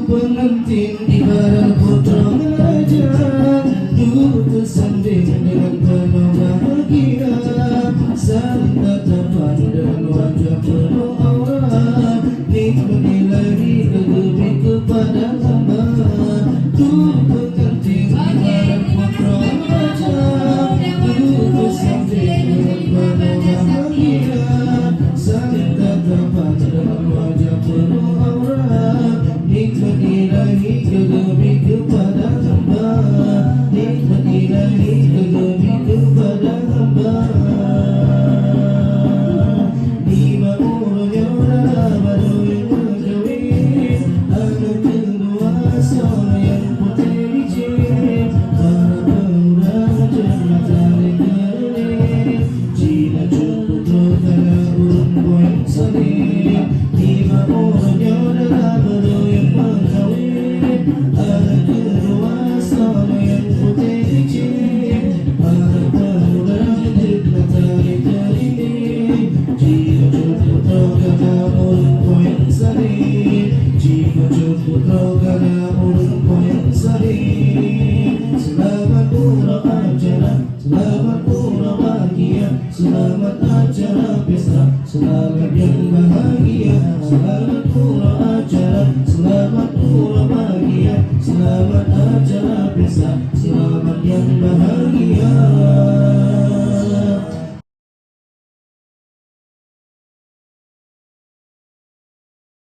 pengantin ibarat putra raja, duduk bersanding dengan penuh bahagia, saling tatapan dengan wajah penuh aura, nikmat ilahi lebih kepada hamba. Duduk pengantin ibarat putra raja, duduk bersanding dengan penuh bahagia, saling tatapan dengan wajah penuh aura, nikmat ilahi lebih kepada hamba, nikmat ilahi lebih kepada hamba. Lima orang yang baru yang berkahwin, anak kedua seorang yang putih licin, para pemuda cermat saling keliling, Cina cukup terkena burung poin saling. Lima orang yang baru yang berkahwin, anak kedua seorang yang putih licin, para pemuda cermat saling keliling, Cina cukup terkena burung poin saling, Cina cukup terkena burung poin saling. Selamat pulang acara, selamat pulang bahagia, selamat acara pesta, selamat yang bahagia. Selamat pulang acara, selamat pulang bahagia, selamat acara pesta, selamat yang bahagia.